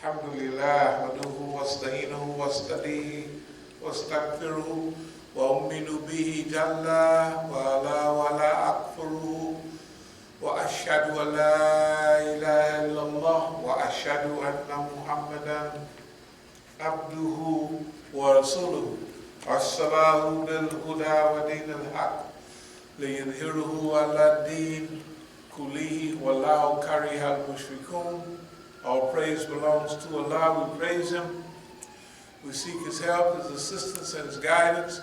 Alhamdulillah, nahmaduhu wasta'inuhu wasta'dihi wastaghfiruhu wa u'minu bihi jalla wa la akfuruhu wa ashhadu an la ilaha illallah wa ashhadu anna Muhammadan abduhu wa rasuluhu arsalahu bil huda wa dinil haq liyudhhirahu ala din kullihi wallahu karihal mushrikun. All praise belongs to Allah. We praise Him. We seek His help, His assistance, and His guidance.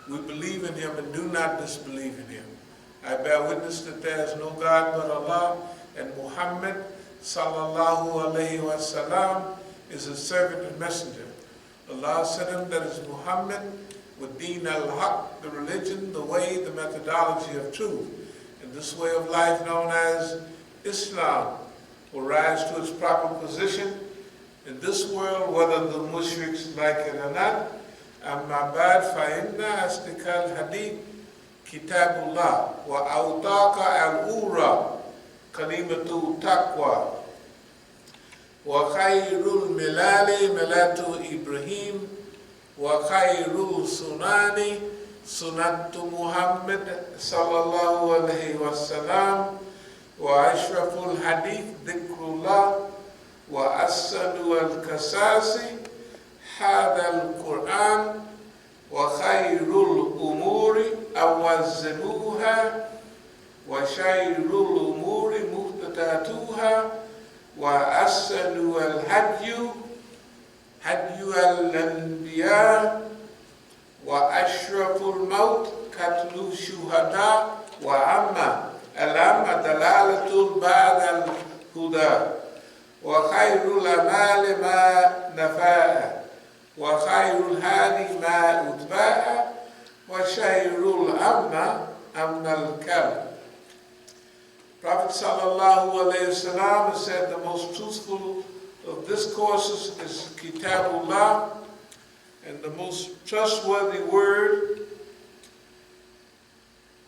We believe in Him and do not disbelieve in Him. I bear witness that there is no God but Allah, and Muhammad sallallahu alaihi wasallam is His servant and messenger. Allah sent Him, that is Muhammad, with Deen al-Haq, the religion, the way, the methodology of truth. And this way of life known as Islam will rise to its proper position in this world, whether the mushriks like it or not. Amma ba'd fa inna asdiqal hadith kitabullah wa awtaqa al-ura kalimatu taqwa wa khayrul milali milatu Ibrahim wa khayrul sunani sunatu Muhammad sallallahu alaihi wasallam wa ashraful hadith dhikrullah wa asadu al-kasasi hadha al-Quran wa khayrul umuri awazzimuha wa shayrul umuri muhtadatuha wa asadu al-hadyu hadyu al-anbiya wa ashraful maut katlu shuhada wa amma al-amma dalalatul ba'da al-huda wa khayrul amali ma nafa'a wa khayrul hadi ma utba'a wa shayrul amna al-kalb. Prophet sallallahu alayhi wasallam said the most truthful of discourses is Kitabullah, and the most trustworthy word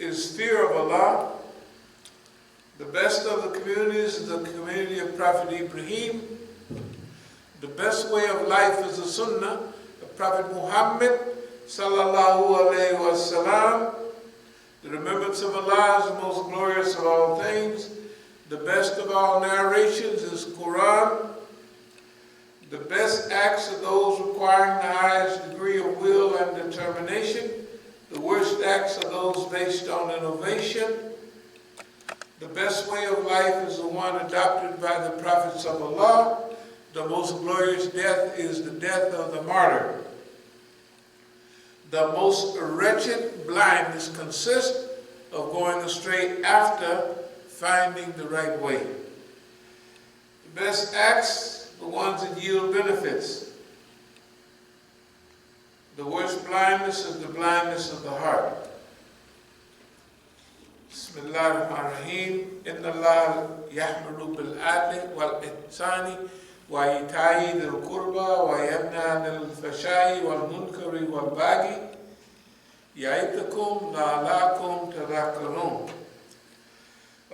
is fear of Allah. The best of the communities is the community of Prophet Ibrahim. The best way of life is the Sunnah of Prophet Muhammad sallallahu alaihi wasallam. The remembrance of Allah is the most glorious of all things. The best of all narrations is Quran. The best acts are those requiring the highest degree of will and determination. The worst acts are those based on innovation. The best way of life is the one adopted by the prophets of Allah. The most glorious death is the death of the martyr. The most wretched blindness consists of going astray after finding the right way. The best acts, the ones that yield benefits. The worst blindness is the blindness of the heart. Bismillahirrahmanirrahim. Inna Allah yahmuru bil adli wal ihsani wa ita'i dhil qurba wa yanha 'anil fahsha'i wal munkari wal baghi ya'idukum la'allakum tadhakkarun.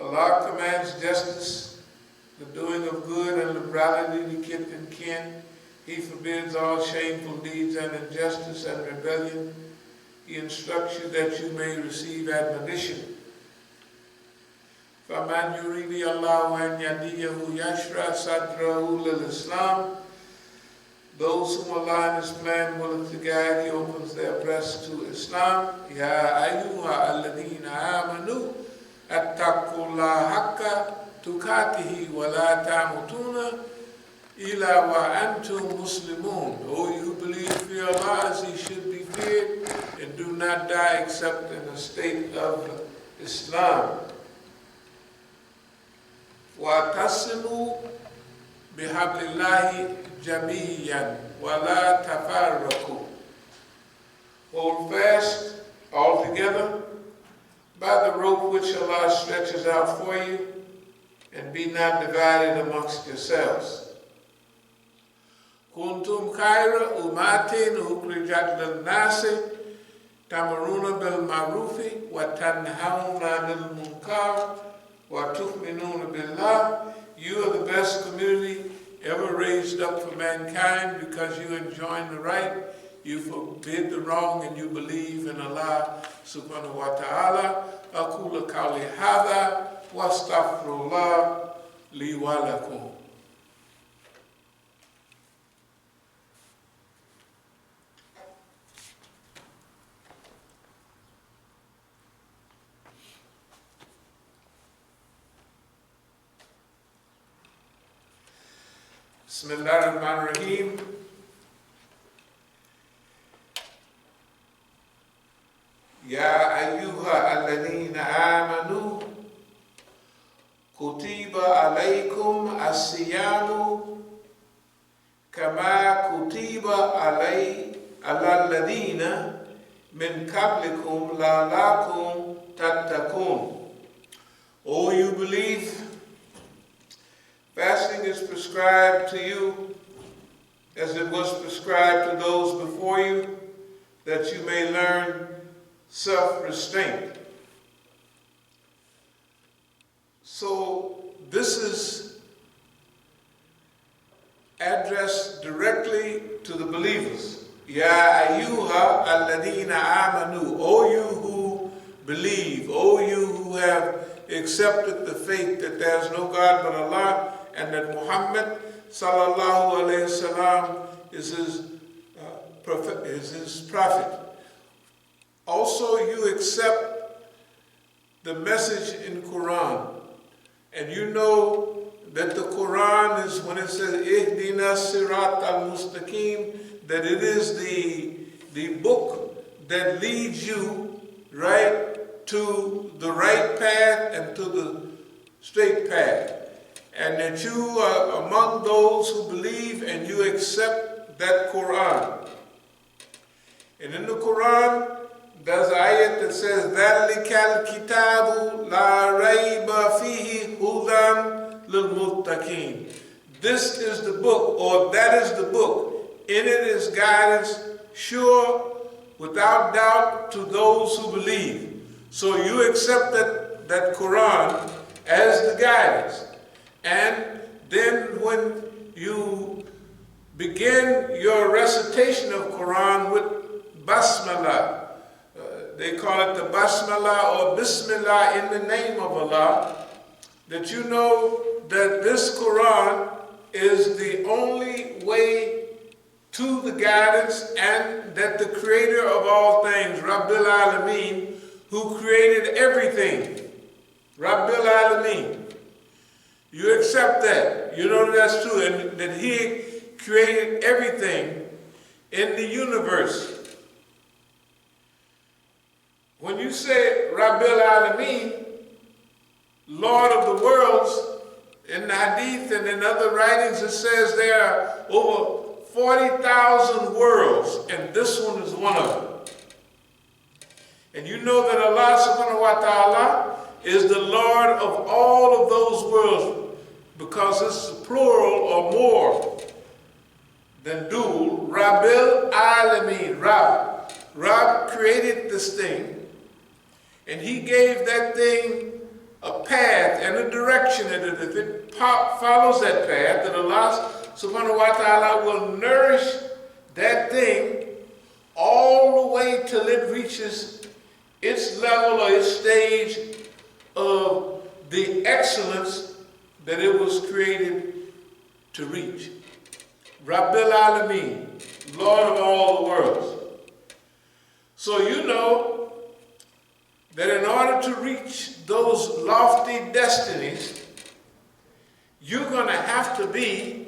Allah commands justice, the doing of good, and liberality to kith and kin. He forbids all shameful deeds and injustice and rebellion. He instructs you that you may receive admonition. فَمَنْ يُرِيدِ اللَّهُ أَنْ يَهْدِيَهُ يَشْرَحْ صَدْرَهُ لِلْإِسْلَامِ. Those whom Allah in His plan will to guide, He opens their breasts to Islam. يَا أَيُّهَا الَّذِينَ آمَنُوا اتَّقُوا اللَّهَ حَقَّ تُقَاتِهِ وَلَا تَمُوتُونَ إِلَّا وَأَنْتُمْ مُسْلِمُونَ. O you who believe, fear Allah as He should be feared, and do not die except in a state of Islam. وَاعْتَصِمُوا بِحَبْلِ اللَّهِ جَمِيعًا وَلَا تَفَرَّقُوا. Hold fast altogether by the rope which Allah stretches out for you, and be not divided amongst yourselves. كُنْتُمْ خَيْرَ أُمَّةٍ أُخْرِجَتْ لِلنَّاسِ تَأْمُرُونَ بِالْمَعْرُوفِ وَتَنْهَوْنَ عَنِ الْمُنكَرِ وَتُؤْمِنُونَ بِاللَّهِ. You are the best community ever raised up for mankind, because you enjoin the right, you forbid the wrong, and you believe in Allah subhanahu wa ta'ala. Aqulu qawli hadha wa astaghfirullah li wa lakum. Bismillahirrahmanirrahim. Ya ayyuha alladhina amanu kutiba alaykum as-siyamu kama kutiba ala alladhina min qablikum la'allakum tattaqun. O you believe, fasting is prescribed to you as it was prescribed to those before you, that you may learn self-restraint. So this is addressed directly to the believers. Ya ayyuha alladhina amanu, O you who believe, O you who have accepted the faith that there is no God but Allah, and that Muhammad sallallahu alayhi wasallam is his prophet. Also, you accept the message in Quran, and you know that the Quran is, when it says Ihdina Sirat al-Mustaqim, that it is the book that leads you right to the right path and to the straight path, and that you are among those who believe and you accept that Quran. And in the Quran, there's an ayat that says, ذَلِكَ الْكِتَابُ لَا رَيْبَ فِيهِ هُدًى لِلْمُتَّقِينَ. This is the book, or that is the book. In it is guidance, sure, without doubt, to those who believe. So you accept that Quran as the guidance. And then when you begin your recitation of Quran with Basmalah, they call it the Basmalah or Bismillah, in the name of Allah, that you know that this Quran is the only way to the guidance, and that the creator of all things, Rabbil Alameen, who created everything, Rabbil Alameen, you accept that. You know that's true, and that he created everything in the universe. When you say Rabbil Alameen, Lord of the worlds, in the Hadith and in other writings it says there are over 40,000 worlds, and this one is one of them. And you know that Allah subhanahu wa ta'ala is the Lord of all of those worlds, because it's plural or more than dual. Rabbil Alameen, Rab created this thing, and he gave that thing a path and a direction, and if it follows that path, that Allah subhanahu wa ta'ala will nourish that thing all the way till it reaches its level or its stage of the excellence that it was created to reach. Rabbil Alameen, Lord of all the worlds. So you know that in order to reach those lofty destinies, you're going to have to be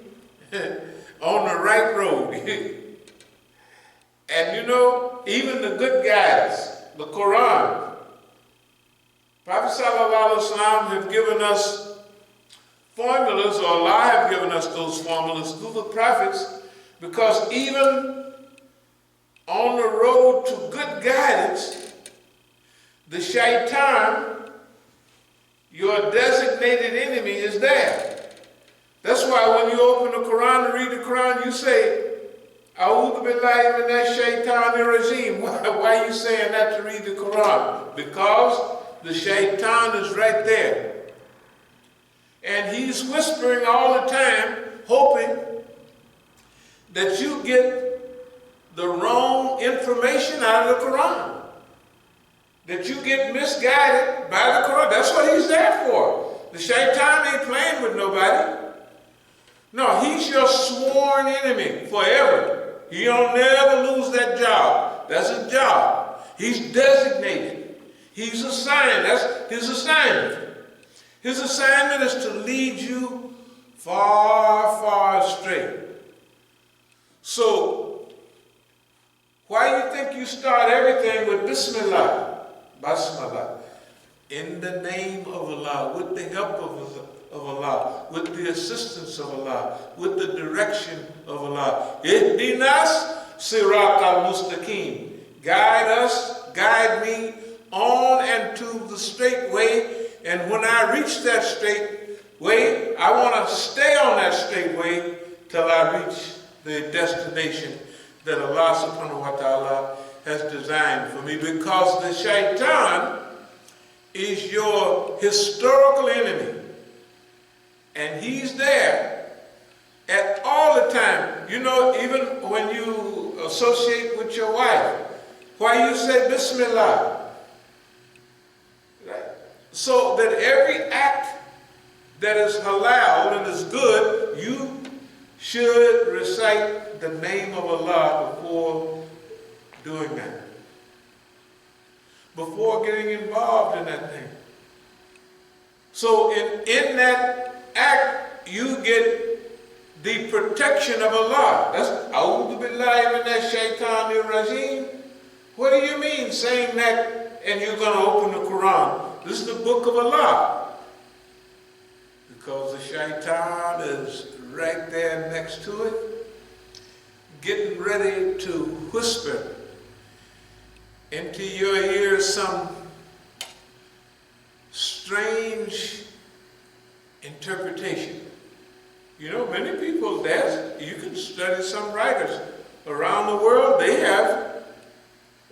on the right road. And you know, even the good guys, the Quran, Prophet sallallahu alaihi wasallam have given us formulas, or Allah have given us those formulas through the prophets, because even on the road to good guidance, the shaitan, your designated enemy, is there. That's why when you open the Quran and read the Quran, you say, A'udhu billahi minash shaitanir rajim. Why are you saying that to read the Quran? Because the shaitan is right there. And he's whispering all the time hoping that you get the wrong information out of the Quran. That you get misguided by the Quran. That's what he's there for. The shaitan ain't playing with nobody. No, he's your sworn enemy forever. He don't never lose that job. That's his job. He's designated. He's assigned. That's his assignment. His assignment is to lead you far, far astray. So, why do you think you start everything with Bismillah? Basmala. In the name of Allah, with the help of Allah, with the assistance of Allah, with the direction of Allah. Ihdinas sirat al-mustaqim. Guide us, guide me on and to the straight way. And when I reach that straight way, I want to stay on that straight way till I reach the destination that Allah subhanahu wa ta'ala has designed for me. Because the shaitan is your historical enemy. And he's there at all the time. You know, even when you associate with your wife, why you say Bismillah? Right? So that every act that is halal and is good, you should recite the name of Allah before doing that. Before getting involved in that thing. So in that act, you get the protection of Allah. That's A'udhu Billahi Minash Shaitanir Rajim. What do you mean saying that and you're going to open the Quran? This is the book of Allah. Because the shaitan is right there next to it, getting ready to whisper into your ears some strange interpretation. You know, many people, you can study some writers around the world, they have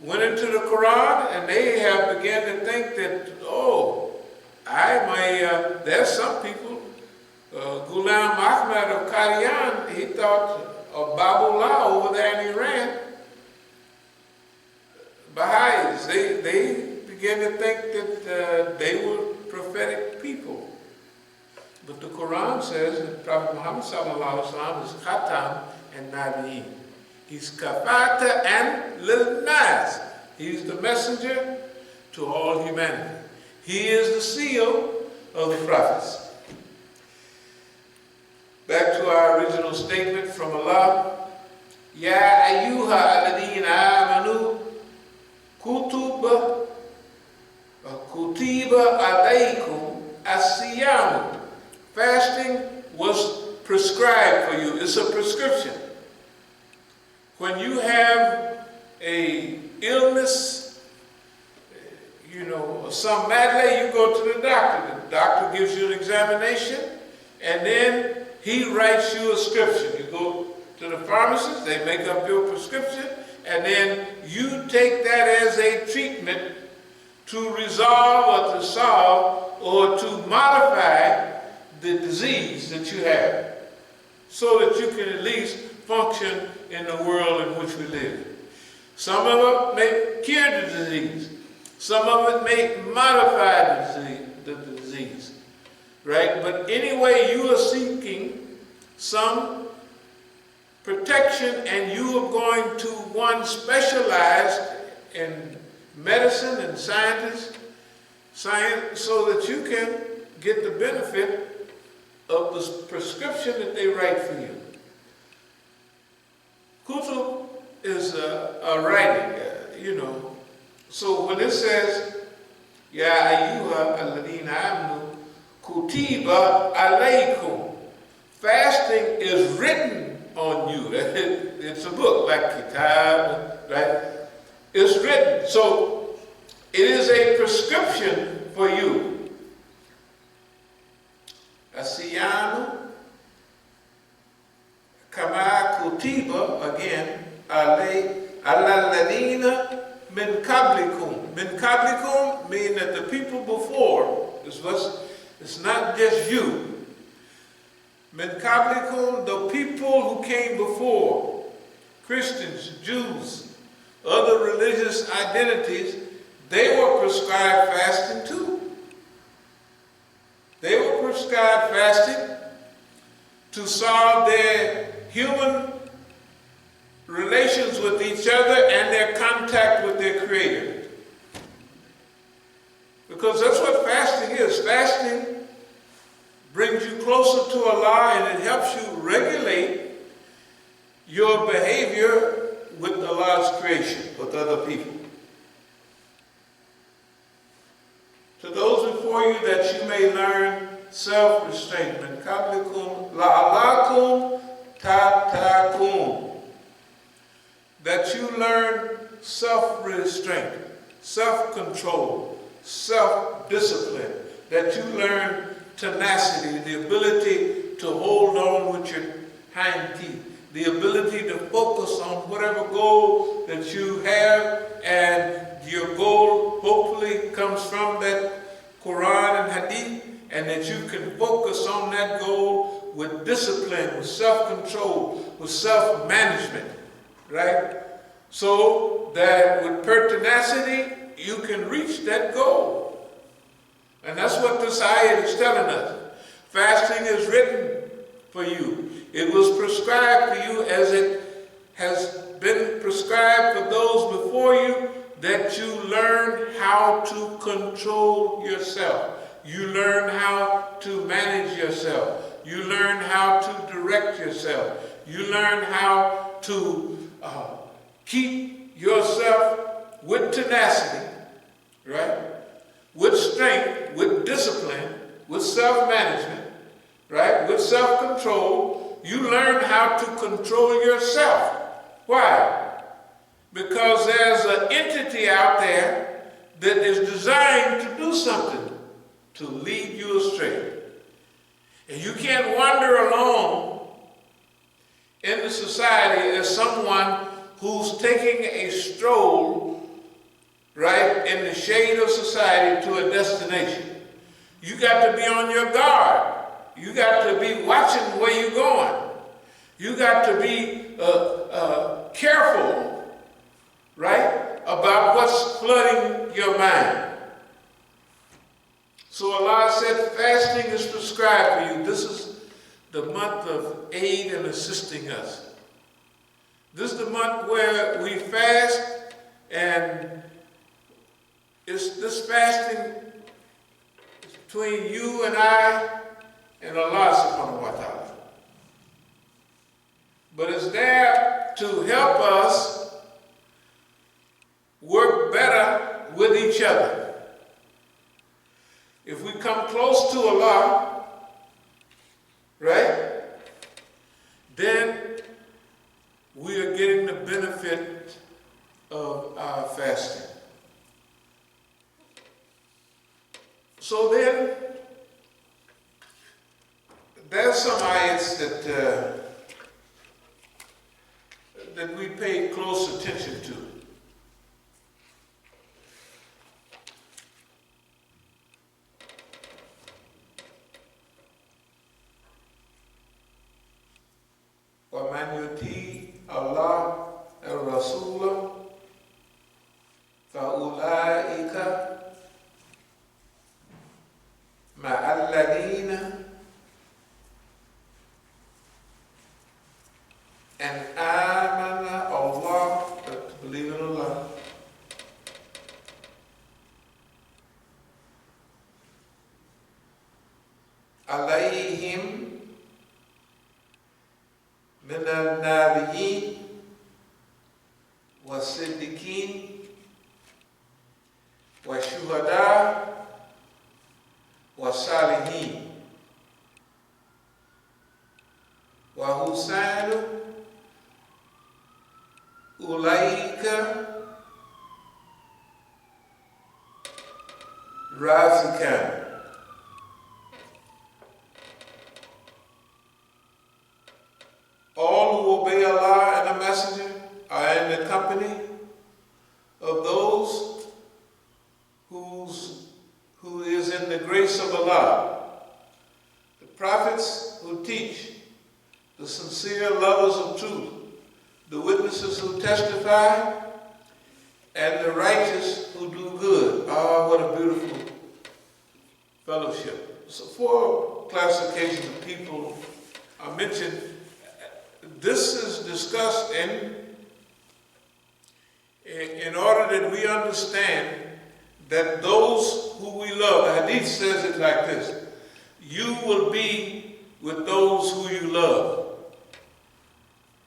went into the Quran and they have began to think that, there's some people, Ghulam Ahmad of Qadian, he thought of Babullah over there in Iran, Baha'is, they began to think that they were prophetic people. But the Quran says that Prophet Muhammad sallallahu alaihi wasallam is Khatam and Nabi'in. He's Kafata and Lil Nas. He's the messenger to all humanity. He is the seal of the prophets. Back to our original statement from Allah. Ya ayyuha alladhina amanu kutiba alaykum as-siyam. Fasting was prescribed for you. It's a prescription. When you have a illness, some malady, you go to the doctor. The doctor gives you an examination, and then he writes you a prescription. You go to the pharmacist, they make up your prescription, and then you take that as a treatment to resolve or to solve or to modify the disease that you have, so that you can at least function in the world in which we live. Some of it may cure the disease. Some of it may modify the disease. Right? But anyway, you are seeking some protection, and you are going to one specialized in medicine and science, so that you can get the benefit of the prescription that they write for you. Kutub is a writing, So when it says, Ya ayyuha alladhina amanu kutiba alaykum, fasting is written on you. It's a book, like Kitab, right? It's written. So it is a prescription for you. As-siyamu kama kutiba, again, alladhina min qablikum. Min qablikum mean that the people before, it's not just you. Min qablikum, the people who came before, Christians, Jews, other religious identities, they were prescribed fasting too. They were prescribed fasting to solve their human relations with each other and their contact with their Creator. Because that's what fasting is. Fasting brings you closer to Allah, and it helps you regulate your behavior with Allah's creation, with other people. To those before you, that you may learn self-restraint. Min qablikum la'alakum tattaqun. That you learn self-restraint, self-control, self-discipline. That you learn tenacity, the ability to hold on with your hind teeth, the ability to focus on whatever goal that you have, and your goal hopefully comes from that Quran and Hadith, and that you can focus on that goal with discipline, with self-control, with self-management, right? So that with pertinacity, you can reach that goal. And that's what this ayat is telling us. Fasting is written for you. It was prescribed for you as it has been prescribed for those before you, that you learn how to control yourself. You learn how to manage yourself. You learn how to direct yourself. You learn how to keep yourself with tenacity, right? With strength, with discipline, with self-management, right? With self-control. You learn how to control yourself. Why? Because there's an entity out there that is designed to do something, to lead you astray. And you can't wander along in the society as someone who's taking a stroll, right, in the shade of society to a destination. You got to be on your guard. You got to be watching where you're going. You got to be careful, right, about what's flooding your mind. So Allah said fasting is prescribed for you. This is the month of aid and assisting us. This is the month where we fast, and it's this fasting between you and I and Allah subhanahu wa ta'ala. But it's there to help us work better with each other. If we come close to Allah, right, then we are getting the benefit of our fasting. So then, there's some ayats that we pay close attention to. وَمَنْ يُطِيعِ اللَّهَ الرَّسُولَ فَأُولَٰئِكَ مَعَ الَّذِينَ and amana Allah, that believe in Allah. Alayhim min al-nabiyyin wa siddiqin wa shuhada wa salihin wa husanu Ulaika Rafikan. All who obey Allah and the Messenger are in the company of those who is in the grace of Allah. The prophets who teach followers of truth, the witnesses who testify, and the righteous who do good. Oh, what a beautiful fellowship. So 4 classifications of people are mentioned. This is discussed in order that we understand that those who we love, the hadith says it like this: you will be with those who you love.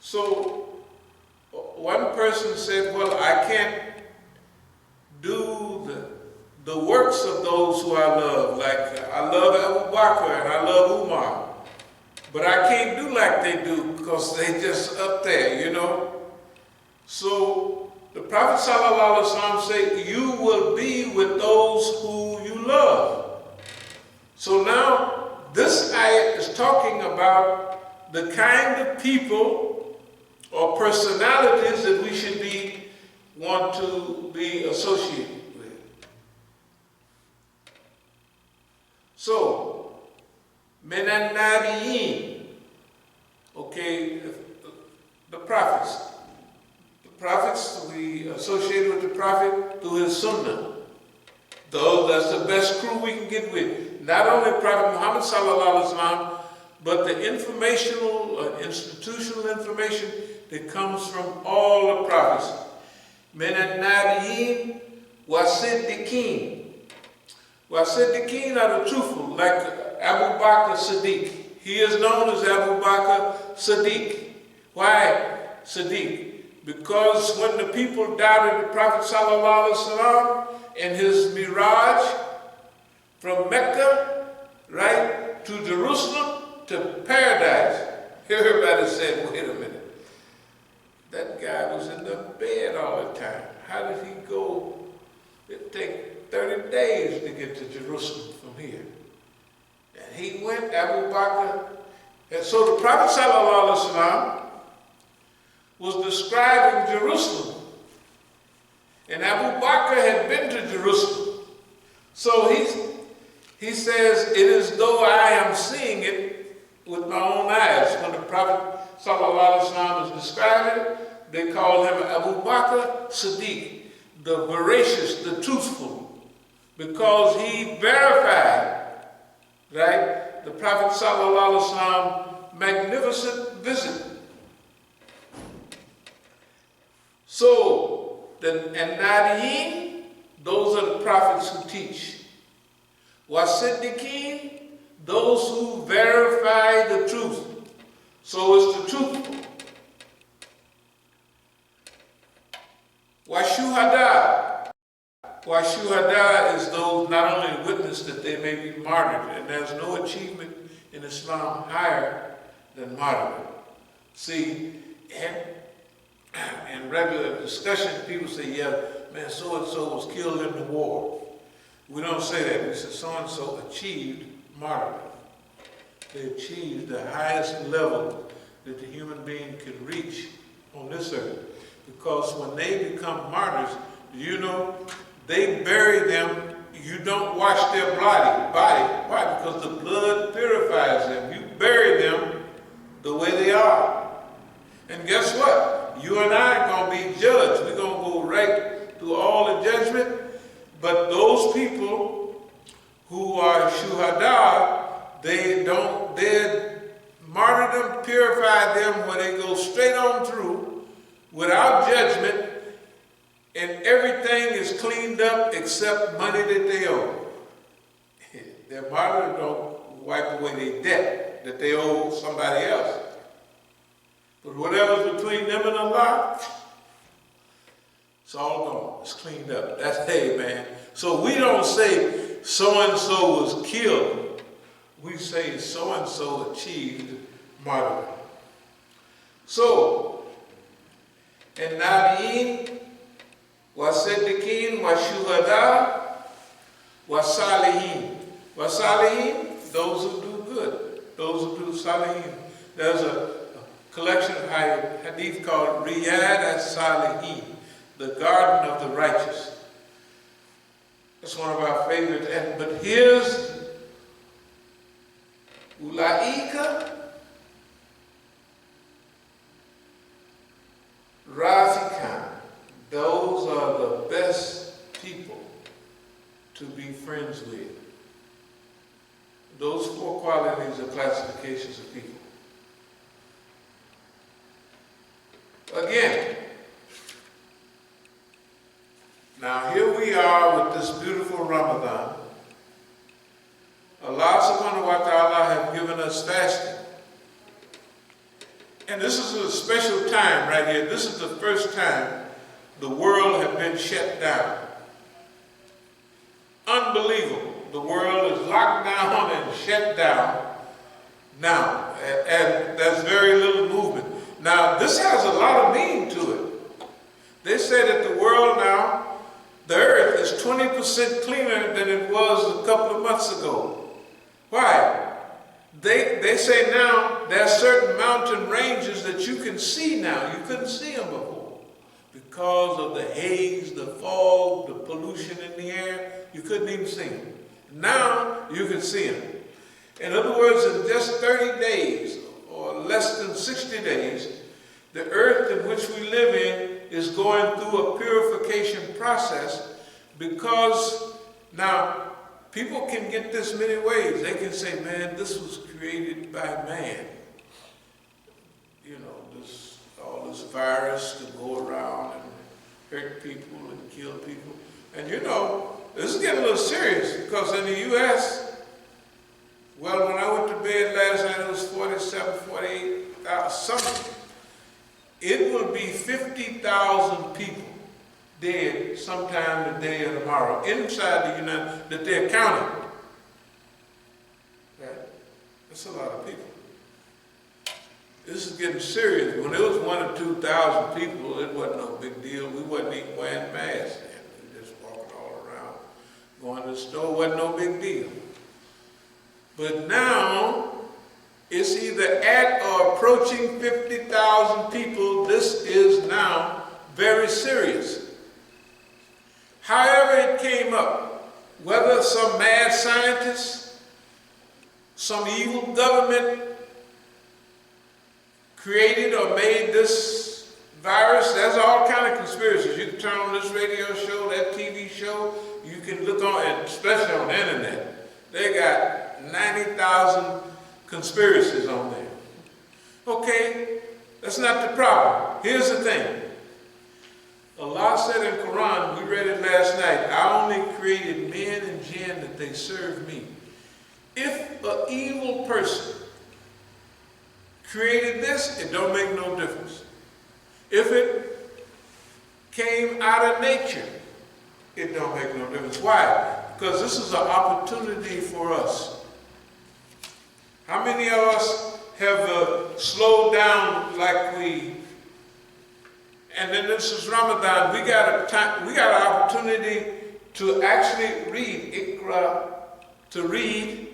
So one person said, well, I can't do the works of those who I love, like I love Abu Bakr and I love Umar, but I can't do like they do because they just up there, you know. So the Prophet ﷺ said, you will be with those who you love. So now this ayat is talking about the kind of people or personalities that we should want to be associated with. So, minan nabiyin, okay, the prophets. The prophets, we associate with the prophet through his sunnah. Though that's the best crew we can get with. Not only Prophet Muhammad sallallahu alaihi wasallam, but the institutional information that comes from all the prophets. Minan nabiyin wa siddiqin. Wa siddiqin are the truthful, like Abu Bakr Siddiq. He is known as Abu Bakr Siddiq. Why Siddiq? Because when the people doubted the Prophet sallallahu alaihi wasallam and his mirage from Mecca, right, to Jerusalem, to paradise, everybody said, wait a minute. That guy was in the bed all the time. How did he go? It'd take 30 days to get to Jerusalem from here. And he went, Abu Bakr. And so the Prophet ﷺ was describing Jerusalem. And Abu Bakr had been to Jerusalem. So he says, it is though I am seeing it with my own eyes. When the Prophet ﷺ is describing it, they call him Abu Bakr Siddiq, the veracious, the truthful, because he verified, right, the Prophet ﷺ magnificent visit. So, and Nadiyin, those are the prophets who teach. Wasiddiqin, those who verify the truth. So it's the truthful. Washuhada. Washuhada is those not only witness that they may be martyred, and there's no achievement in Islam higher than martyrdom. See, in regular discussion, people say, yeah, man, so-and-so was killed in the war. We don't say that. We say so-and-so achieved martyrdom. They achieved the highest level that the human being can reach on this earth. Because when they become martyrs, you know, they bury them. You don't wash their body. Why? Because the blood purifies them. You bury them the way they are. And guess what? You and I are going to be judged. We're going to go right through all the judgment. But those people who are shuhada, their martyrdom purify them where they go straight on through without judgment, and everything is cleaned up except money that they owe. Their martyrdom don't wipe away their debt that they owe somebody else. But whatever's between them and Allah, it's all gone. It's cleaned up. That's, hey, man. So we don't say so-and-so was killed. We say so-and-so achieved martyrdom. So, and Nabiyin, wa Siddiqin, wa Shuhada, wa Salihin. Wa Salihin, those who do good. Those who do Salihin. There's a collection of hadith called Riyad as-Salihin, the garden of the righteous. That's one of our favorites. But here's Ulaika to be friends with. Those 4 qualities are classifications of people. Again, now here we are with this beautiful Ramadan. Allah subhanahu wa ta'ala have given us fasting. And this is a special time right here. This is the first time the world has been shut down. Unbelievable. The world is locked down and shut down now. And there's very little movement. Now, this has a lot of meaning to it. They say that the world now, the earth is 20% cleaner than it was a couple of months ago. Why? They say now there are certain mountain ranges that you can see now. You couldn't see them before. Because of the haze, the fog, the pollution in the air, you couldn't even see them. Now you can see them. In other words, in just 30 days or less than 60 days, the earth in which we live in is going through a purification process, because now people can get this many ways. They can say, man, this was created by man. You know, all this virus to go around and hurt people and kill people. And you know, this is getting a little serious, because in the U.S., well, when I went to bed last night, it was 47, 48,000 something. It will be 50,000 people dead sometime today or tomorrow inside the United, that they're counting. Right? That's a lot of people. This is getting serious. When it was 1,000 or 2,000 people, it wasn't no big deal. We wasn't even wearing masks. We were just walking all around. Going to the store wasn't no big deal. But now, it's either at or approaching 50,000 people. This is now very serious. However it came up, whether some mad scientist, some evil government created or made this virus, there's all kinds of conspiracies. You can turn on this radio show, that TV show, you can look on, and especially on the internet, they got 90,000 conspiracies on there. Okay, that's not the problem. Here's the thing. Allah said in Quran, we read it last night, I only created men and jinn that they serve me. If an evil person created this, it don't make no difference. If it came out of nature, it don't make no difference. Why? Because this is an opportunity for us. How many of us have slowed down like we? And then this is Ramadan. We got an opportunity to actually read Iqra, to read,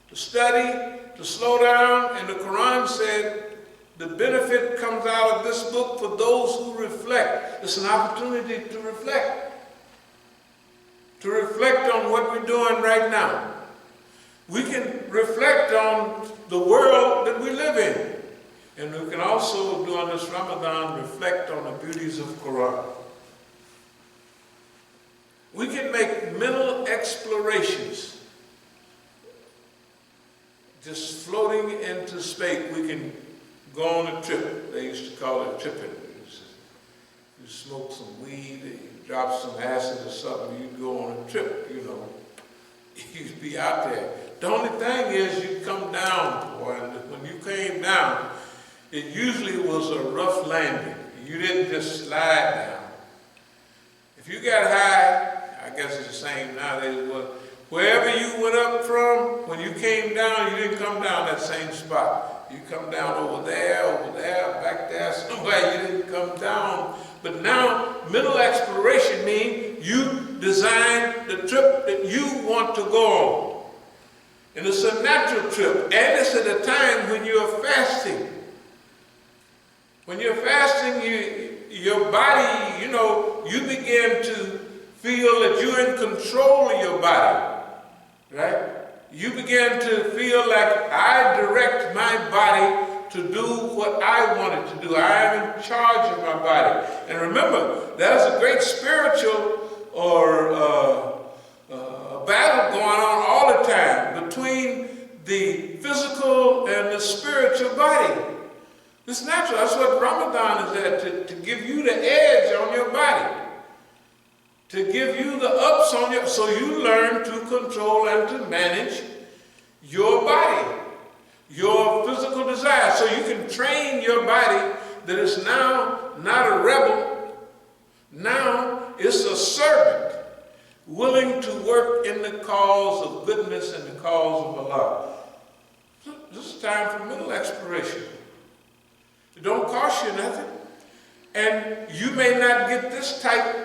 to study, to slow down. And the Quran said the benefit comes out of this book for those who reflect. It's an opportunity to reflect. To reflect on what we're doing right now. We can reflect on the world that we live in. And we can also, during this Ramadan, reflect on the beauties of Quran. We can make mental explorations. Just floating into space. We can go on a trip. They used to call it tripping. You smoke some weed, you drop some acid or something, you go on a trip, you know. You'd be out there. The only thing is you come down, boy, and when you came down, it usually was a rough landing. You didn't just slide down. If you got high, I guess it's the same nowadays, but wherever you went up from, when you came down, you didn't come down that same spot. You come down over there, back there, somewhere you didn't come down. But now, mental exploration means you design the trip that you want to go on. And it's a natural trip. And it's at a time when you're fasting. When you're fasting, your body, you know, you begin to feel that you're in control of your body. Right? You begin to feel like I direct my body to do what I want it to do. I am in charge of my body. And remember, that is a great spiritual or battle going on all the time between the physical and the spiritual body. It's natural. That's what Ramadan is at, to give you the edge on your body, to give you the ups on your, so you learn to control and to manage your body, your physical desire, so you can train your body that is now not a rebel, now it's a servant, willing to work in the cause of goodness and the cause of Allah. So this is time for middle expiration. It don't cost you nothing. And you may not get this type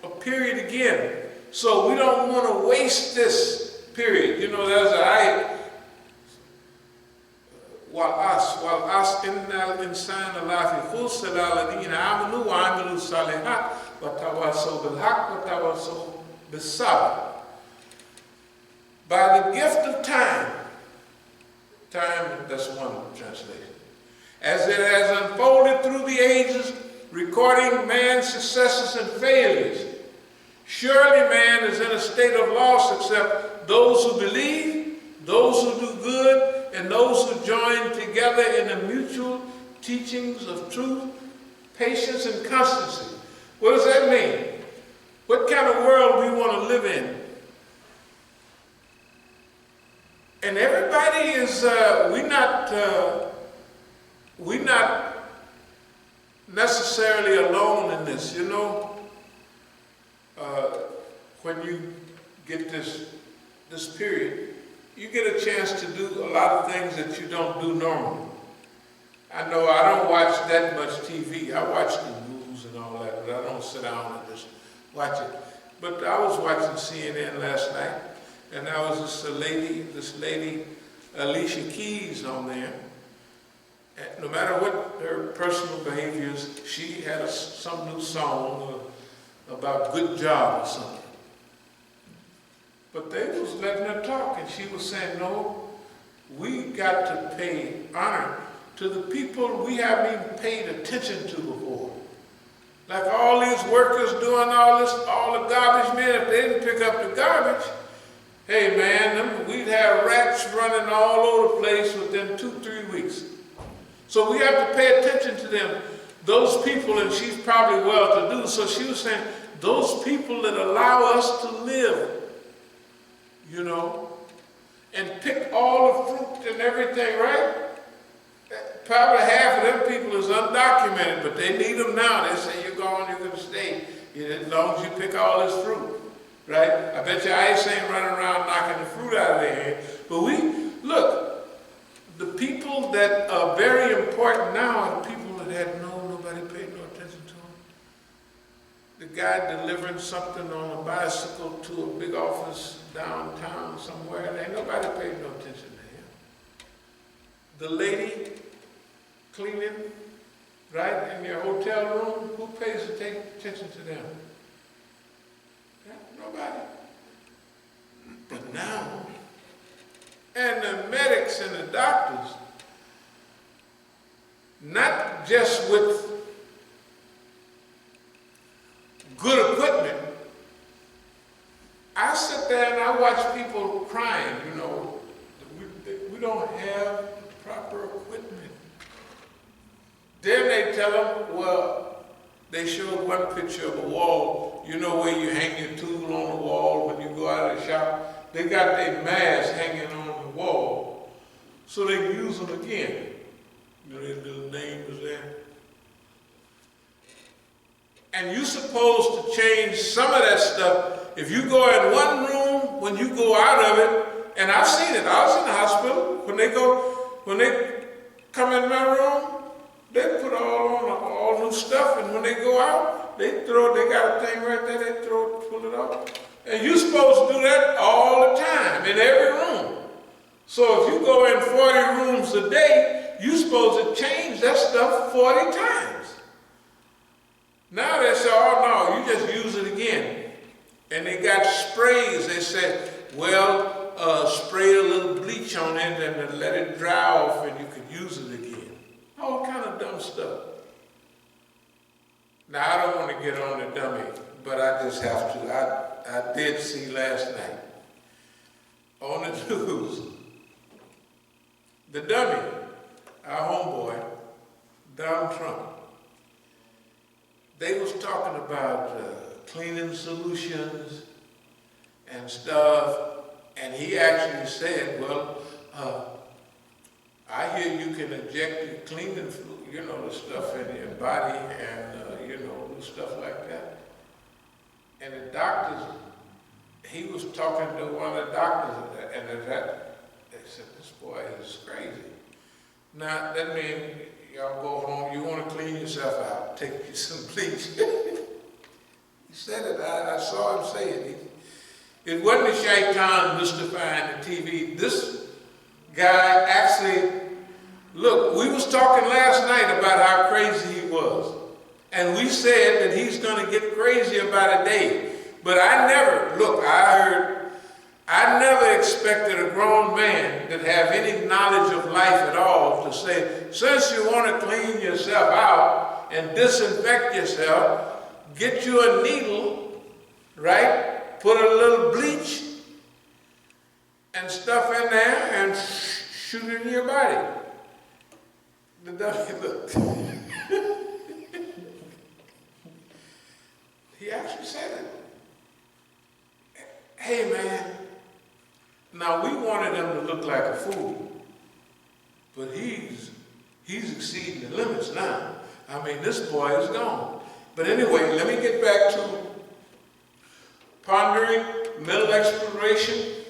of period again. So we don't want to waste this period. You know, there's an ayat, وَالْأَصْ إِنَّ الْإِنسَانَ لَفِي خُسْرٍ إِلَّا الَّذِينَ آمَنُوا وَعَمِلُوا الصَّالِحَاتِ وَتَوَاصَوْا بِالْحَقِّ وَتَوَاصَوْا بِالصَّبْرِ. By the gift of time, that's one translation, as it has unfolded through the ages, recording man's successes and failures. Surely man is in a state of loss except those who believe, those who do good, and those who join together in the mutual teachings of truth, patience, and constancy. What does that mean? What kind of world we want to live in? And everybody is, we're not necessarily alone in this, you know. When you get this period, you get a chance to do a lot of things that you don't do normally. I know I don't watch that much TV. I watch the news and all that, but I don't sit down and just watch it. But I was watching CNN last night, and there was this lady, Alicia Keys on there. And no matter what her personal behavior is, she had some new song about good job or something. But they was letting her talk, and she was saying, no, we got to pay honor to the people we haven't even paid attention to before. Like all these workers doing all this, all the garbage men, if they didn't pick up the garbage, hey man, we'd have rats running all over the place within 2-3 weeks. So we have to pay attention to them. Those people, and she's probably well-to-do, so she was saying, those people that allow us to live, you know, and pick all the fruit and everything, right? Probably half of them people is undocumented, but they need them now. They say, you're gone, you're going to stay, as long as you pick all this fruit, right? I bet you ICE ain't running around knocking the fruit out of their hand. But look, the people that are very important now are the people that had nobody paid no attention to them. The guy delivering something on a bicycle to a big office downtown somewhere, and ain't nobody paid no attention to him. The lady cleaning, right, in your hotel room, who pays attention to them? Yeah, nobody. But now, and the medics and the doctors, not just with good equipment. I sit there and I watch people crying, you know. We don't have proper equipment. Then they tell them, well, they showed one picture of a wall, you know, where you hang your tool on the wall when you go out of the shop. They got their masks hanging on the wall so they can use them again. You know, their little name is there. And you're supposed to change some of that stuff. If you go in one room, when you go out of it, and I've seen it, I was in the hospital, when they come in my room, they put all new stuff, and when they go out, they got a thing right there, they pull it off. And you're supposed to do that all the time, in every room. So if you go in 40 rooms a day, you're supposed to change that stuff 40 times. Now they say, oh no, you just use it again. And they got sprays. They said, well, spray a little bleach on it and then let it dry off and you could use it again. All kind of dumb stuff. Now, I don't want to get on the dummy, but I just have to. I did see last night news. The dummy, our homeboy, Donald Trump, they was talking about cleaning solutions and stuff, and he actually said, well, I hear you can inject the cleaning fluid, the stuff in your body and, do stuff like that. And the doctors, he was talking to one of the doctors, and they said, this boy is crazy. Now, that means y'all go home, you want to clean yourself out, take you some bleach. He said it, I saw him say it. It wasn't a shaitan mystifying the TV. This guy actually, look, we was talking last night about how crazy he was. And we said that he's going to get crazy about a day. But I never expected a grown man that have any knowledge of life at all to say, since you want to clean yourself out and disinfect yourself, get you a needle, right? Put a little bleach and stuff in there and shoot it in your body. The dummy looked. He actually said it. Hey, man. Now, we wanted him to look like a fool, but he's exceeding the limits now. I mean, this boy is gone. But anyway, let me get back to pondering, middle exploration,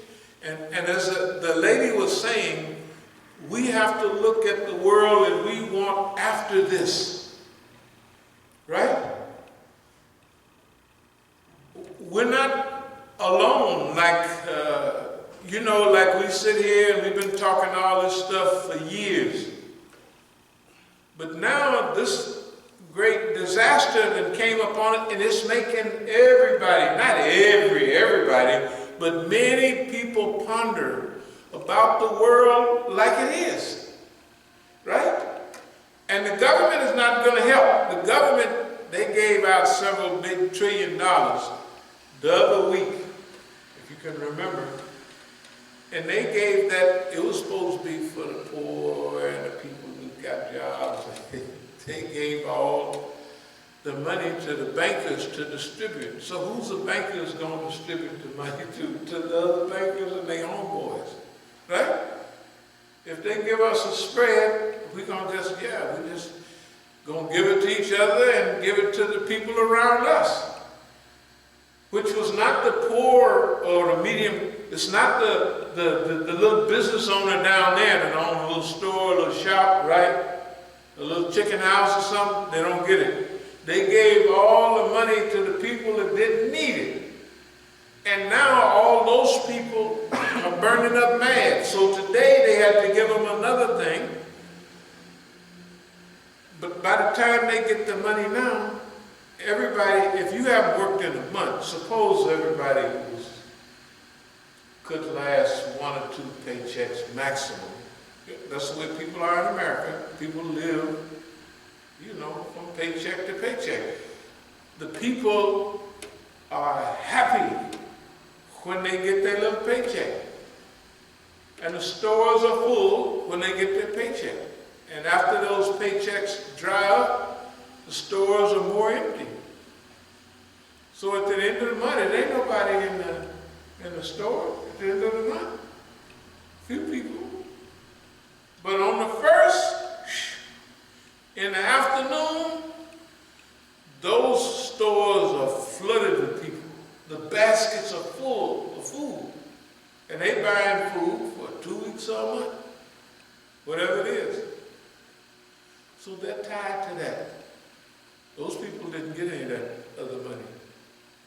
and as the lady was saying, we have to look at the world that we want after this, right? We're not alone, like we sit here and we've been talking all this stuff for years. But now this great disaster that came upon it, and it's making everybody, not everybody, but many people ponder about the world like it is, right? And the government is not going to help. The government, they gave out several big $1 trillion the other week, if you can remember, and they gave that, it was supposed to be for the poor and the people who got jobs. They gave all the money to the bankers to distribute. So who's the bankers going to distribute the money to? To the other bankers and their homeboys, right? If they give us a spread, we're going to just going to give it to each other and give it to the people around us. Which was not the poor or the medium, it's not the little business owner down there that owns a little store, a little shop, right? A little chicken house or something, they don't get it. They gave all the money to the people that didn't need it. And now all those people are burning up mad. So today they had to give them another thing. But by the time they get the money now, everybody, if you haven't worked in a month, suppose everybody could last 1 or 2 paychecks maximum. That's the way people are in America. People live, from paycheck to paycheck. The people are happy when they get their little paycheck. And the stores are full when they get their paycheck. And after those paychecks dry up, the stores are more empty. So at the end of the month, there ain't nobody in the store at the end of the month. Few people. But on the first, in the afternoon, those stores are flooded with people. The baskets are full of food. And they buying food for 2 weeks or a month, whatever it is. So they're tied to that. Those people didn't get any of that other money.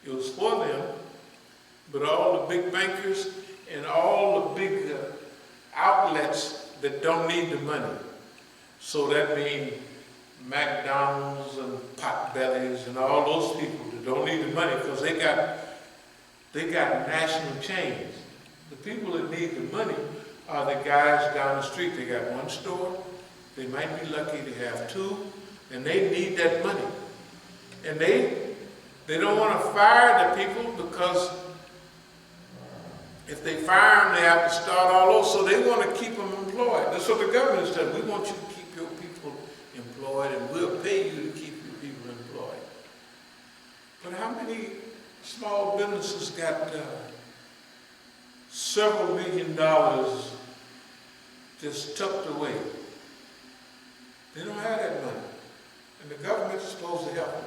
It was for them, but all the big bankers and all the big outlets that don't need the money. So that means McDonald's and Potbellies and all those people that don't need the money because they got national chains. The people that need the money are the guys down the street. They got one store. They might be lucky to have 2, and they need that money. And they don't want to fire the people because If they fire them, they have to start all over. So they want to keep them employed. That's what the government said. We want you to keep your people employed, and we'll pay you to keep your people employed. But how many small businesses got several $1 million just tucked away? They don't have that money. And the government's supposed to help them.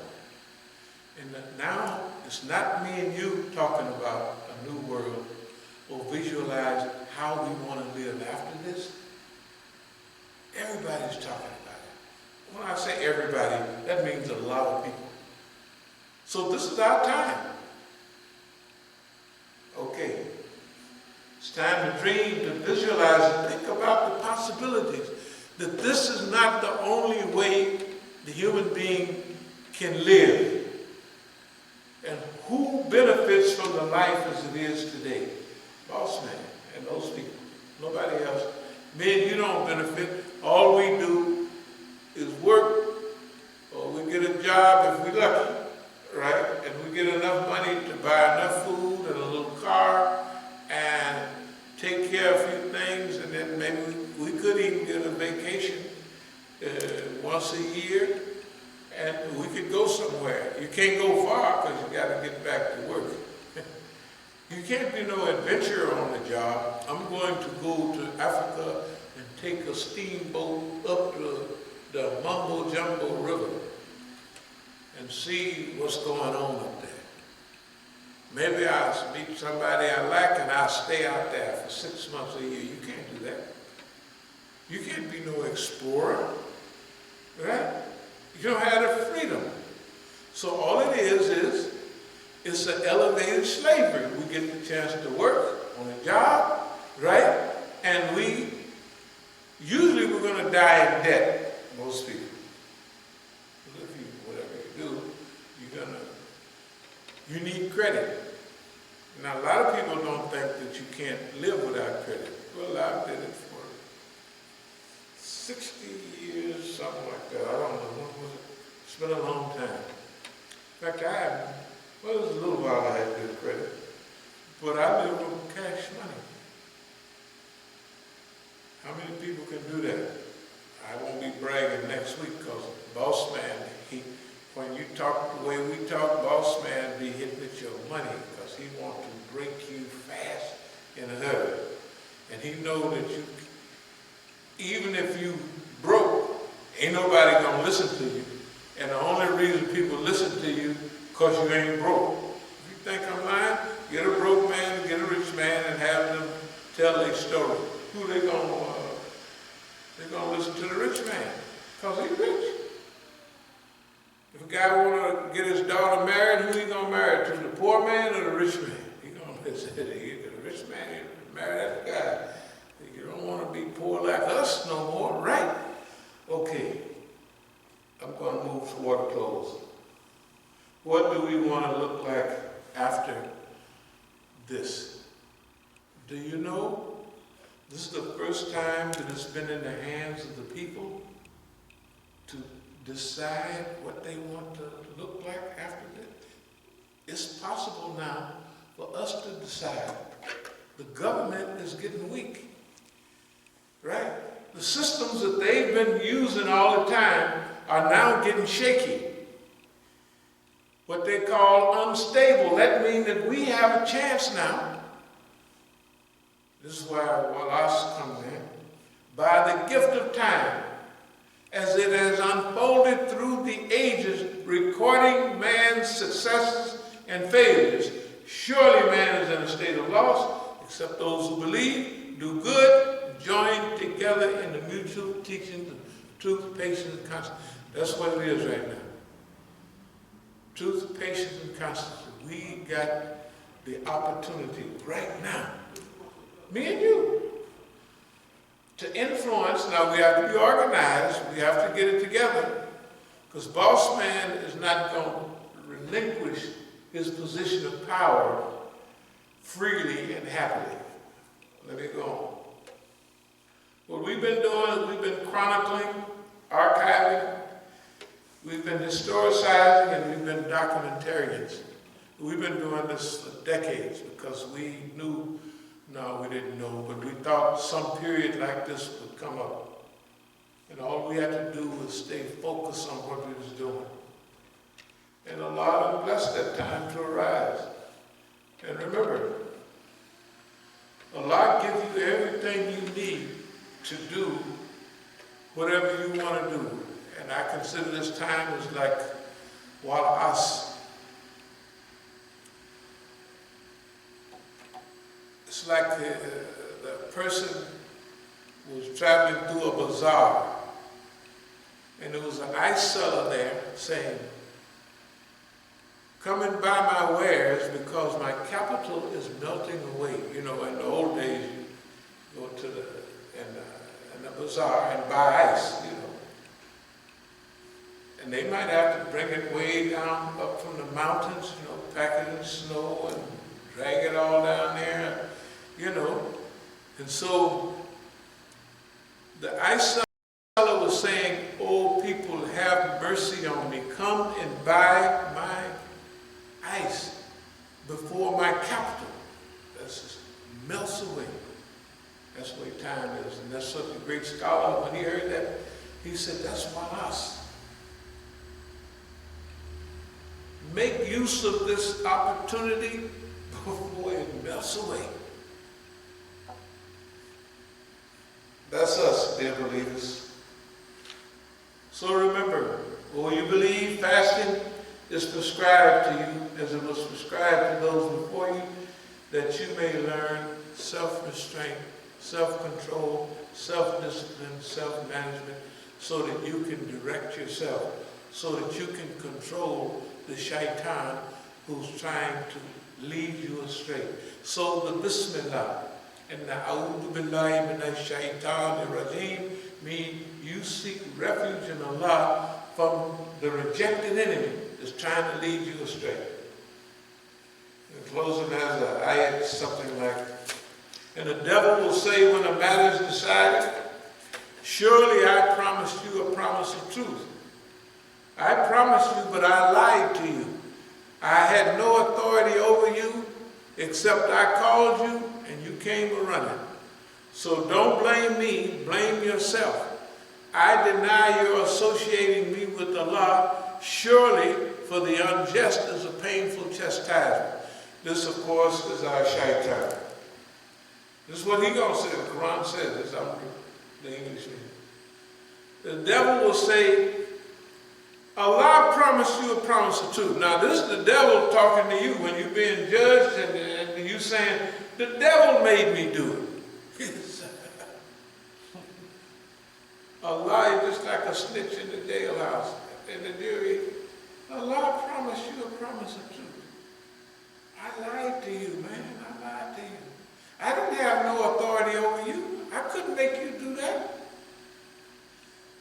And now, it's not me and you talking about a new world or visualize how we want to live after this. Everybody's talking about it. When I say everybody, that means a lot of people. So this is our time. Okay. It's time to dream, to visualize, and think about the possibilities. That this is not the only way the human being can live. And who benefits from the life as it is today? Boss man and those people. Nobody else. Me and you don't benefit. All we do is work, or we get a job if we're lucky, right? And we get enough money to buy enough food and a little car and take care of a few things, and then maybe we could even get a vacation once a year, and we could go somewhere. You can't go far because you got to get back to work. You can't do no adventure on the job. I'm going to go to Africa and take a steamboat up to the Mumbo Jumbo River and see what's going on up there. Maybe I'll meet somebody I like and I'll stay out there for 6 months a year. You can't do that. You can't be no explorer, right? You don't have the freedom. So all it is it's an elevated slavery. We get the chance to work on a job, right? And usually we're going to die in debt, most people. Whatever you do, you need credit. Now a lot of people don't think that you can't live without credit. Well, I did it for 60 years, something like that. I don't know. What was it? It's been a long time. In fact, it was a little while I had good credit. But I live on cash money. How many people can do that? I won't be bragging next week because boss man, when you talk the way we talk, boss man be hitting at your money because he wants to break you fast in a hurry. And he knows that even if you broke, ain't nobody gonna listen to you. And the only reason people listen to you because you ain't broke. If you think I'm lying, get a broke man, get a rich man, and have them tell their story. Who they gonna? They're gonna listen to the rich man because he's rich. If a guy wanna get his daughter married, who he gonna marry to? The poor man or the rich man? He gonna say the rich man. He marry that guy. You don't want to be poor like us no more, right? Okay. I'm going to move toward a close. What do we want to look like after this? Do you know this is the first time that it's been in the hands of the people to decide what they want to look like after this? It's possible now for us to decide. The government is getting weak, right? The systems that they've been using all the time are now getting shaky. What they call unstable. That means that we have a chance now. This is why Wallace comes in. By the gift of time, as it has unfolded through the ages, recording man's successes and failures. Surely man is in a state of loss, except those who believe, do good, join together in the mutual teaching of truth, patience, and constancy. That's what it is right now. Truth, patience, and constancy. We got the opportunity right now, me and you, to influence. Now we have to be organized. We have to get it together. Because boss man is not going to relinquish his position of power freely and happily. Let me go on. What we've been doing is we've been chronicling, archiving, we've been historicizing, and we've been documentarians. We've been doing this for decades because we knew No, we didn't know, but we thought some period like this would come up. And all we had to do was stay focused on what we was doing. And Allah blessed that time to arise. And remember, Allah gives you everything you need to do whatever you want to do. And I consider this time as like As. It's like the person was traveling through a bazaar, and there was an ice seller there saying, "Come and buy my wares because my capital is melting away." You know, in the old days, you go to the bazaar and buy ice, you know. And they might have to bring it way down up from the mountains, you know, pack it in snow and drag it all down there, you know. And so the ice seller was saying, "Oh, people, have mercy on me. Come and buy my ice before my capital melts away." That's the way time is. And that's such a great scholar. When he heard that, he said, that's us. Make use of this opportunity before it melts away. That's us, dear believers. So remember, when you believe, fasting is prescribed to you as it was prescribed to those before you, that you may learn self-restraint, self-control, self-discipline, self-management, so that you can direct yourself, so that you can control the shaitan who's trying to lead you astray. So the Bismillah and the A'udhu Billahi Minash Shaitanir Rajeem mean you seek refuge in Allah from the rejected enemy that's trying to lead you astray. In closing, has an ayat, something like, "And the devil will say when a matter is decided, surely I promised you a promise of truth. I promised you, but I lied to you. I had no authority over you, except I called you, and you came a-running. So don't blame me, blame yourself. I deny your associating me with Allah. Surely for the unjust is a painful chastisement." This, of course, is our shaitan. This is what he gonna say. The Quran says this. I'm the English reading. The devil will say, "Allah promised you a promise of truth." Now this is the devil talking to you when you're being judged, and you saying, "The devil made me do it." Allah is just like a snitch in the jailhouse, in the jury. Allah promised you a promise of truth. I lied to you, man. I lied to you. I didn't have no authority over you. I couldn't make you do that.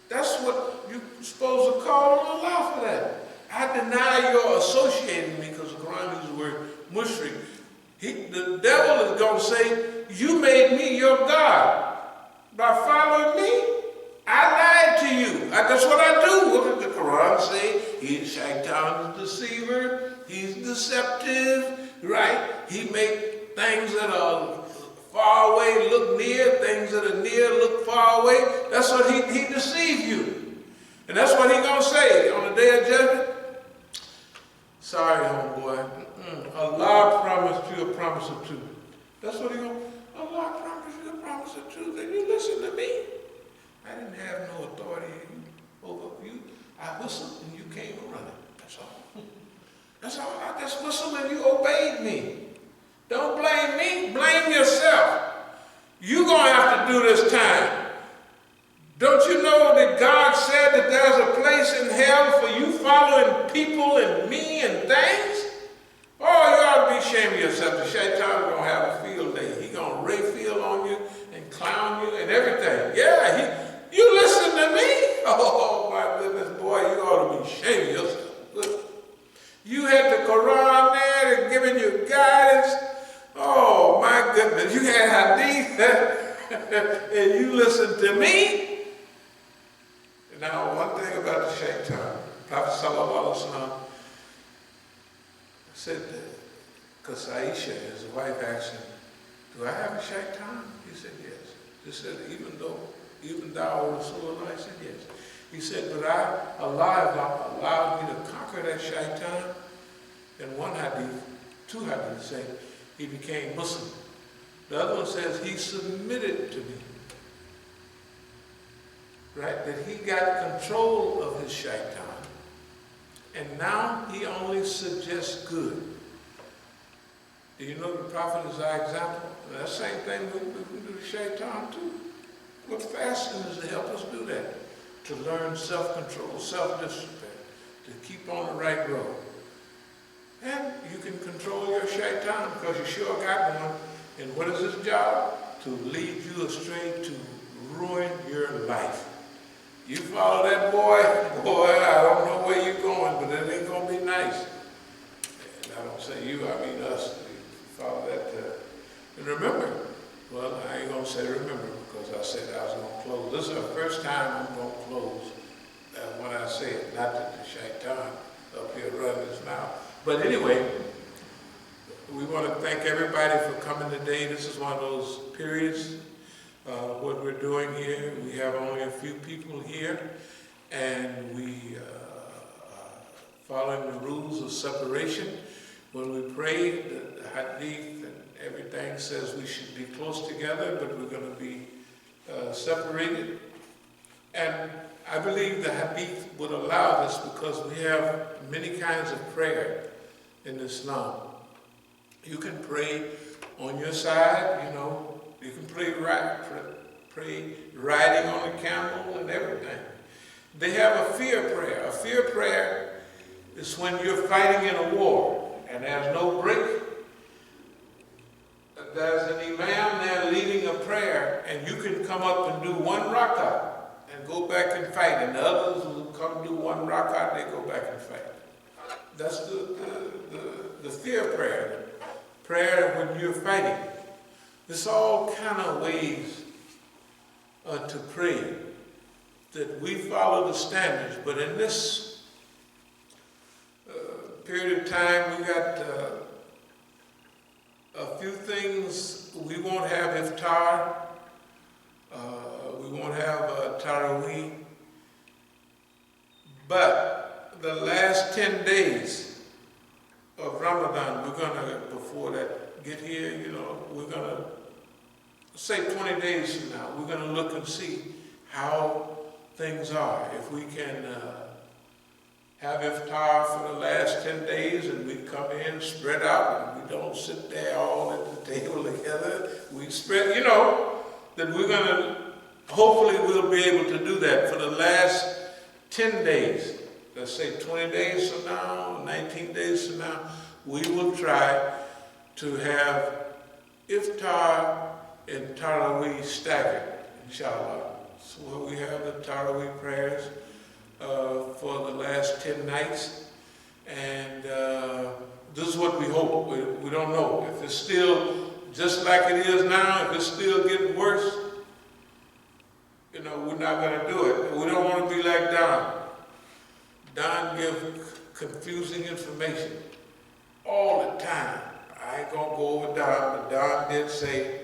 That's what you're supposed to call on Allah for that. I deny your associating me, because the Quran uses the word mushrik. The devil is going to say, "You made me your God by following me. I lied to you. That's what I do." What did the Quran say? He's shaitan, the deceiver. He's deceptive, right? He make things that are far away look near, things that are near look far away. That's what he deceived you. And that's what he gonna say on the day of judgment. "Sorry, homeboy. Allah promised you a promise of truth." That's what he gonna, "Allah promised you a promise of truth, and you listen to me. I didn't have no authority over you. I whistled and you came running. That's all. That's all. I just whistled and you obeyed me. Don't blame me, blame yourself. You're going to have to do this time. Don't you know that God said that there's a place in hell for you following people and me and things? Oh, you ought to be ashamed of yourself. The shaitan going to have a field day. He's going to ray field on you and clown you and everything. Yeah, you listen to me? Oh, my goodness, boy, you ought to be ashamed of yourself. You had the Quran there and giving you guidance. Oh, my goodness, you had hadith and you listened to me? Now, one thing about the shaitan, Prophet Sallallahu Alaihi Wasallam said that, because Aisha, his wife, asked him, do I have a shaitan? He said, yes. He said, even thou, O Rasulullah? I said, yes. He said, but Allah allowed me to conquer that shaitan. In one hadith, two hadiths say, he became Muslim. The other one says he submitted to me. Right? That he got control of his shaitan. And now he only suggests good. Do you know the Prophet is our example? And that same thing we can do to shaitan too. What fasting is to help us do that. To learn self-control, self-discipline, to keep on the right road. And you can control your shaitan because you sure got one. And what is his job? To lead you astray, to ruin your life. You follow that boy, I don't know where you're going, but it ain't going to be nice. And I don't say you, I mean us. You follow that. And remember, well, I ain't going to say remember because I said I was going to close. This is the first time I'm going to close when I say it, not that the shaitan up here running his mouth. But anyway, we want to thank everybody for coming today. This is one of those periods, what we're doing here. We have only a few people here, and we following the rules of separation. When we pray, the hadith and everything says we should be close together, but we're going to be separated. And I believe the hadith would allow this because we have many kinds of prayer in Islam. You can pray on your side, you know. You can pray riding on a camel and everything. They have a fear prayer. A fear prayer is when you're fighting in a war and there's no break. There's an imam there leading a prayer, and you can come up and do one rak'ah and go back and fight, and the others will come do one rak'ah, they go back and fight. That's the fear prayer. Prayer when you're fighting. There's all kind of ways to pray that we follow the standards, but in this period of time, we got a few things. We won't have iftar. We won't have Taraweeh. But the last 10 days of Ramadan, we're going to, before that get here, you know, we're going to, say 20 days from now, we're going to look and see how things are. If we can have iftar for the last 10 days and we come in, spread out, and we don't sit there all at the table together. We spread, you know, that we're going to, hopefully we'll be able to do that for the last 10 days. Let's say 20 days from now, 19 days from now, we will try to have iftar and Taraweeh staggered, inshallah. So we have the Taraweeh prayers for the last 10 nights. And this is what we hope. We don't know. If it's still just like it is now, if it's still getting worse, you know, we're not going to do it. We don't want to be like Don. Don gives confusing information all the time. I ain't going to go over Don, but Don did say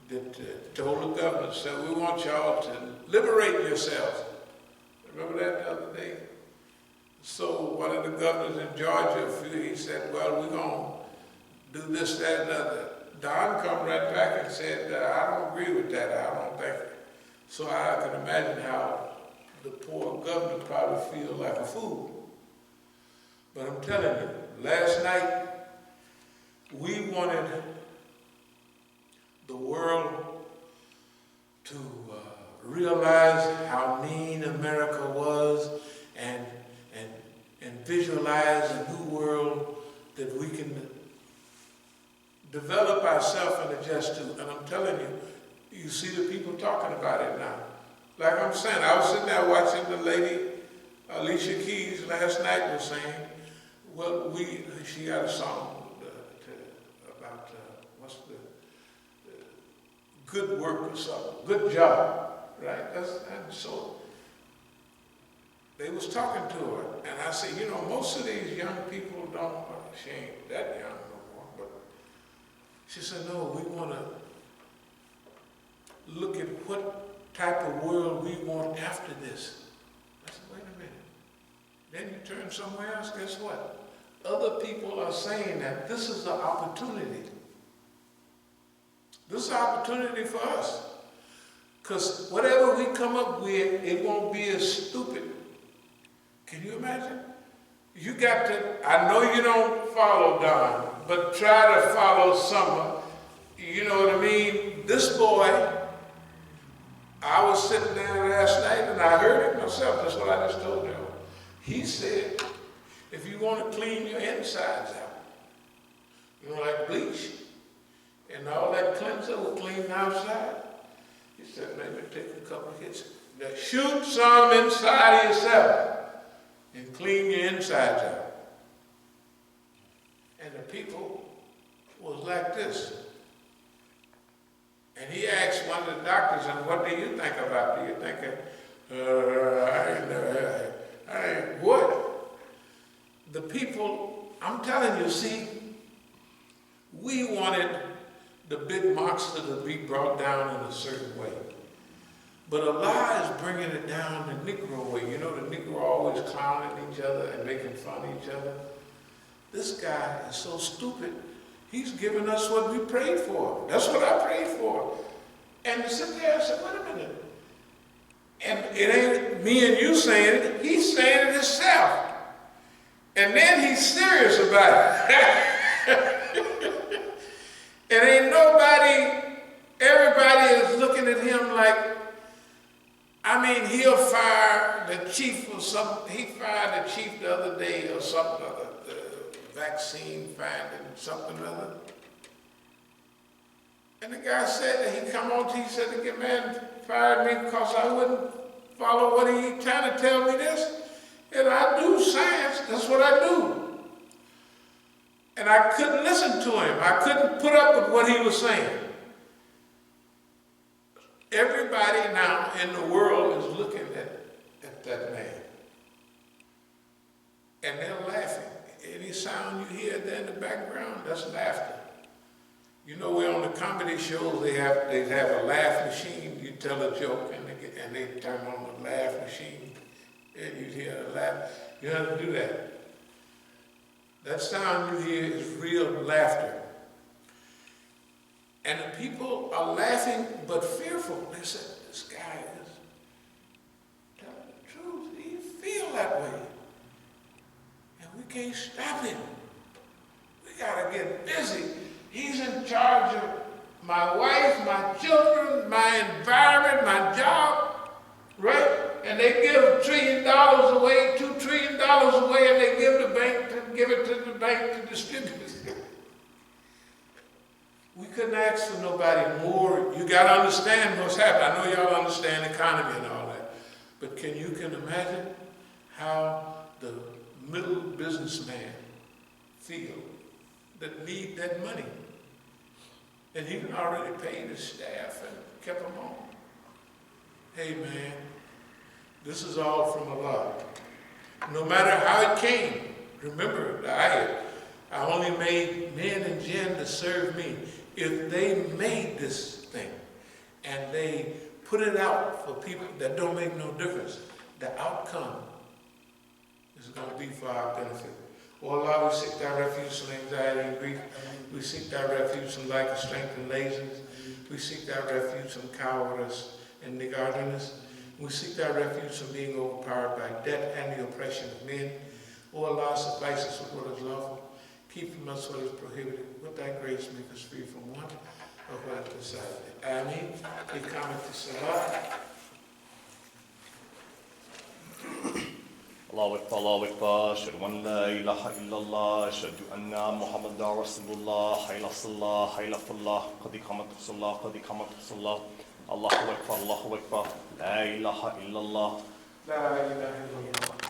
that told the government, said, we want y'all to liberate yourselves. Remember that the other day? So one of the governors in Georgia, he said, well, we're going to do this, that, and other. Don come right back and said, I don't agree with that. I don't think. So I can imagine how the poor governor probably feel like a fool. But I'm telling you, last night, we wanted the world to realize how mean America was and visualize a new world that we can develop ourselves and adjust to. And I'm telling you, you see the people talking about it now. Like I'm saying, I was sitting there watching the lady, Alicia Keys, last night was saying, well, she had a song about, what's the good work or something, good job, right? And so they was talking to her, and I said, you know, most of these young people don't, she ain't that young no more, but She said, no, we want to look at what type of world we want after this. I said, wait a minute. Then you turn somewhere else, guess what? Other people are saying that this is an opportunity. This is an opportunity for us. Because whatever we come up with, it won't be as stupid. Can you imagine? You got to, I know you don't follow Don, but try to follow Summer. You know what I mean? This boy, I was sitting there last night and I heard it myself. That's what I just told him. He said, if you want to clean your insides out, you know, like bleach and all that cleanser will clean the outside. He said, maybe take a couple of hits. Now shoot some inside of yourself and clean your insides out. And the people was like this. And he asked one of the doctors, and what do you think about it? Do you think, what? The people, I'm telling you, see, we wanted the big monster to be brought down in a certain way. But Allah is bringing it down the Negro way. You know, the Negro always clowning each other and making fun of each other. This guy is so stupid. He's giving us what we prayed for. That's what I prayed for. And to sit there and say, wait a minute. And it ain't me and you saying it. He's saying it himself. And then he's serious about it. And ain't nobody, everybody is looking at him like, I mean, he'll fire the chief or something. He fired the chief the other day or something other, the vaccine finding something other. And the guy said that he come on to, he said, the man fired me because I wouldn't follow what he trying to tell me this. And I do science, that's what I do. And I couldn't listen to him. I couldn't put up with what he was saying. Everybody now in the world is looking at that man. And they're laughing. Any sound you hear there in the background, that's laughter. You know, we're on the comedy shows, they have a laugh machine. You tell a joke and they turn on the laugh machine and you hear a laugh. You have to do that. That sound you hear is real laughter. And the people are laughing but fearful. They said, this guy is telling the truth. He feel that way. And we can't stop him. We gotta get busy. He's in charge of my wife, my children, my environment, my job, right? And they give $1 trillion away, $2 trillion away, and they give it to the bank to distribute it. We couldn't ask for nobody more. You got to understand what's happening. I know y'all understand the economy and all that. But can imagine how the middle businessman feel that need that money? And he already paid his staff and kept them on. Hey man, this is all from Allah. No matter how it came, remember the ayat, I only made men and jinn to serve me. If they made this thing and they put it out for people that don't make no difference, the outcome is going to be for our benefit. Oh Allah, we seek thy refuge from anxiety and grief. We seek thy refuge from lack of strength and laziness. We seek thy refuge from cowardice and niggardliness. We seek thy refuge from being overpowered by debt and the oppression of men. Oh Allah, suffice us with what is lawful. Keep from us what is prohibited. With thy grace, make us free from want of what is decided. Ameen. Iqamat as-salat. Allahu Akbar, Allahu Akbar, Ashhadu an la ilaha illallah, Ashhadu anna Muhammadan Rasulullah, Hayla Salah, Hayla Fallah, Qad iqamat as-salah, Qad iqamat as-salah, Allahu Akbar, La ilaha illallah. La ilaha illallah.